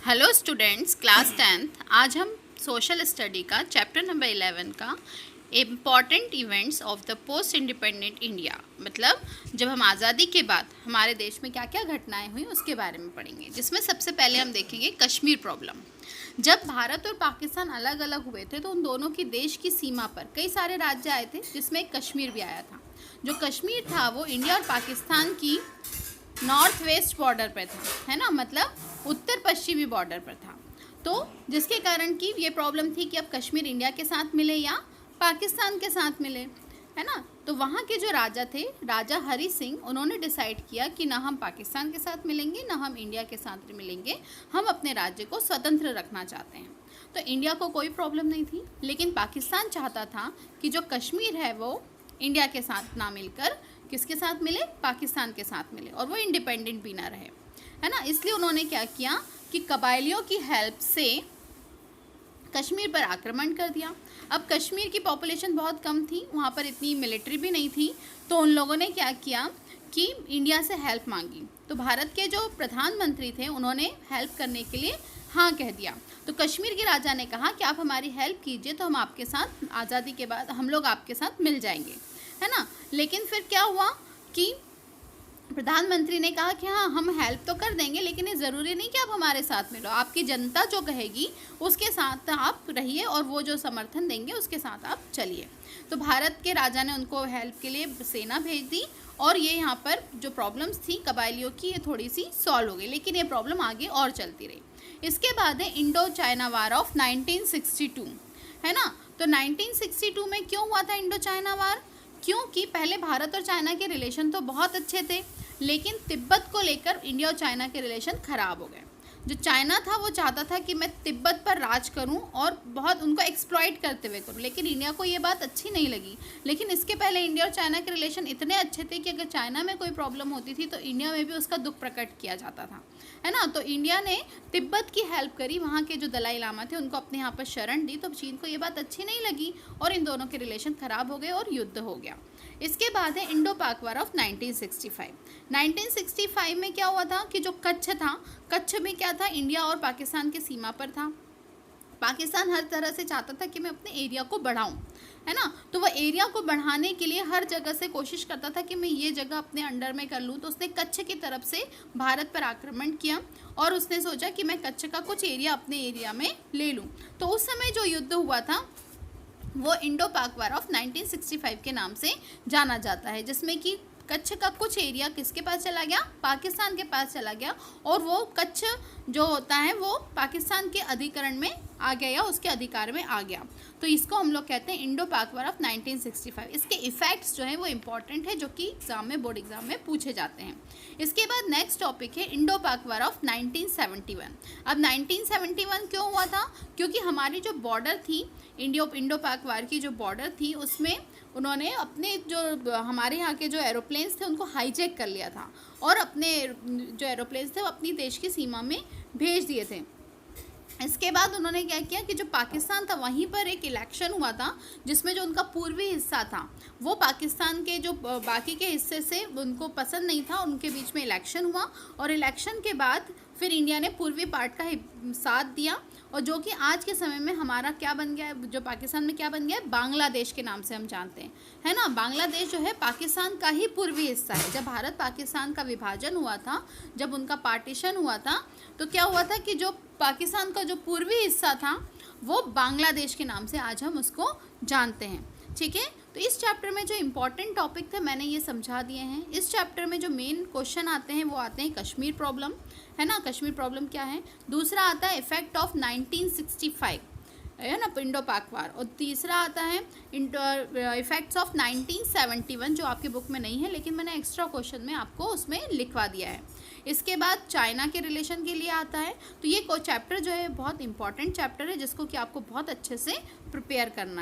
Hello students, class 10th। आज हम social study का चैप्टर नंबर 11 का important events of the post independent India, मतलब जब हम आज़ादी के बाद हमारे देश में क्या क्या घटनाएं हुई उसके बारे में पढ़ेंगे। जिसमें सबसे पहले हम देखेंगे कश्मीर प्रॉब्लम। जब भारत और पाकिस्तान अलग अलग हुए थे तो उन दोनों की देश की सीमा पर कई सारे राज्य आए थे, जिसमें कश्मीर भी आया था। जो कश्मीर था वो इंडिया और पाकिस्तान की नॉर्थ वेस्ट बॉर्डर पर था, है ना, मतलब उत्तर पश्चिमी बॉर्डर पर था। तो जिसके कारण की ये प्रॉब्लम थी कि अब कश्मीर इंडिया के साथ मिले या पाकिस्तान के साथ मिले, है ना। तो वहाँ के जो राजा थे, राजा हरि सिंह, उन्होंने डिसाइड किया कि ना हम पाकिस्तान के साथ मिलेंगे ना हम इंडिया के साथ मिलेंगे, हम अपने राज्य को स्वतंत्र रखना चाहते हैं। तो इंडिया को कोई प्रॉब्लम नहीं थी, लेकिन पाकिस्तान चाहता था कि जो कश्मीर है वो इंडिया के साथ ना मिलकर किसके साथ मिले, पाकिस्तान के साथ मिले, और वो इंडिपेंडेंट भी ना रहे, है ना। इसलिए उन्होंने क्या किया कि कबायलियों की हेल्प से कश्मीर पर आक्रमण कर दिया। अब कश्मीर की पॉपुलेशन बहुत कम थी, वहाँ पर इतनी मिलिट्री भी नहीं थी, तो उन लोगों ने क्या किया कि इंडिया से हेल्प मांगी। तो भारत के जो प्रधानमंत्री थे उन्होंने हेल्प करने के लिए हाँ कह दिया। तो कश्मीर के राजा ने कहा कि आप हमारी हेल्प कीजिए तो हम आपके साथ आज़ादी के बाद हम लोग आपके साथ मिल जाएंगे, है ना। लेकिन फिर क्या हुआ कि प्रधानमंत्री ने कहा कि हाँ हम हेल्प तो कर देंगे, लेकिन ये ज़रूरी नहीं कि आप हमारे साथ मिलो, आपकी जनता जो कहेगी उसके साथ आप रहिए और वो जो समर्थन देंगे उसके साथ आप चलिए। तो भारत के राजा ने उनको हेल्प के लिए सेना भेज दी और ये यहाँ पर जो प्रॉब्लम्स थी कबायलियों की ये थोड़ी सी सॉल्व हो गई, लेकिन ये प्रॉब्लम आगे और चलती रही। इसके बाद है इंडो चाइना वार ऑफ 1962, है ना। तो 1962 में क्यों हुआ था इंडो चाइना वार? क्योंकि पहले भारत और चाइना के रिलेशन तो बहुत अच्छे थे, लेकिन तिब्बत को लेकर इंडिया और चाइना के रिलेशन ख़राब हो गए। जो चाइना था वो चाहता था कि मैं तिब्बत पर राज करूं और बहुत उनको एक्सप्लॉइट करते हुए करूं, लेकिन इंडिया को ये बात अच्छी नहीं लगी। लेकिन इसके पहले इंडिया और चाइना के रिलेशन इतने अच्छे थे कि अगर चाइना में कोई प्रॉब्लम होती थी तो इंडिया में भी उसका दुख प्रकट किया जाता था, है ना। तो इंडिया ने तिब्बत की हेल्प करी, वहाँ के जो दलाई लामा थे उनको अपने यहाँ पर शरण दी, तो चीन को ये बात अच्छी नहीं लगी और इन दोनों के रिलेशन ख़राब हो गए और युद्ध हो गया। इसके बाद है इंडो पाक वार ऑफ 1965। 1965 में क्या हुआ था कि जो कच्छ था, कच्छ में क्या था, इंडिया और पाकिस्तान की सीमा पर था। पाकिस्तान हर तरह से चाहता था कि मैं अपने एरिया को बढ़ाऊं, है ना। तो वह एरिया को बढ़ाने के लिए हर जगह से कोशिश करता था कि मैं ये जगह अपने अंडर में कर लूं। तो उसने कच्छ की तरफ से भारत पर आक्रमण किया और उसने सोचा कि मैं कच्छ का कुछ एरिया अपने एरिया में ले लूं। तो उस समय जो युद्ध हुआ था वो इंडो पाक वार ऑफ 1965 के नाम से जाना जाता है, जिसमें कि कच्छ का कुछ एरिया किसके पास चला गया, पाकिस्तान के पास चला गया, और वो कच्छ जो होता है वो पाकिस्तान के अधिकरण में आ गया या उसके अधिकार में आ गया। तो इसको हम लोग कहते हैं इंडो पाक वार ऑफ 1965। इसके इफेक्ट्स जो है वो इम्पॉर्टेंट है, जो कि एग्जाम में, बोर्ड एग्जाम में पूछे जाते हैं। इसके बाद नेक्स्ट टॉपिक है इंडो पाक वार ऑफ 1971। अब 1971 क्यों हुआ था? क्योंकि हमारी जो बॉर्डर थी, इंडो पाक वार की जो बॉर्डर थी, उसमें उन्होंने अपने जो हमारे यहाँ के जो एरोप्लेन्स थे उनको हाईजैक कर लिया था और अपने जो एरोप्लेन्स थे वो अपनी देश की सीमा में भेज दिए थे। इसके बाद उन्होंने क्या किया कि जो पाकिस्तान था वहीं पर एक इलेक्शन हुआ था, जिसमें जो उनका पूर्वी हिस्सा था वो पाकिस्तान के जो बाकी के हिस्से से उनको पसंद नहीं था, उनके बीच में इलेक्शन हुआ और इलेक्शन के बाद फिर इंडिया ने पूर्वी पार्ट का साथ दिया, और जो कि आज के समय में हमारा क्या बन गया है, जो पाकिस्तान में क्या बन गया है, बांग्लादेश के नाम से हम जानते हैं, है ना। बांग्लादेश जो है पाकिस्तान का ही पूर्वी हिस्सा है। जब भारत पाकिस्तान का विभाजन हुआ था, जब उनका पार्टीशन हुआ था, तो क्या हुआ था कि जो पाकिस्तान का जो पूर्वी हिस्सा था वो बांग्लादेश के नाम से आज हम उसको जानते हैं, ठीक है। तो इस चैप्टर में जो इम्पोर्टेंट टॉपिक थे मैंने ये समझा दिए हैं। इस चैप्टर में जो मेन क्वेश्चन आते हैं वो आते हैं कश्मीर प्रॉब्लम, है ना, कश्मीर प्रॉब्लम क्या है। दूसरा आता है इफेक्ट ऑफ 1965, है ना, इंडो पाक वार। और तीसरा आता है इफेक्ट्स ऑफ 1971, जो आपके बुक में नहीं है लेकिन मैंने एक्स्ट्रा क्वेश्चन में आपको उसमें लिखवा दिया है। इसके बाद चाइना के रिलेशन के लिए आता है। तो ये चैप्टर जो है बहुत इंपॉर्टेंट चैप्टर है, जिसको कि आपको बहुत अच्छे से प्रिपेयर करना है।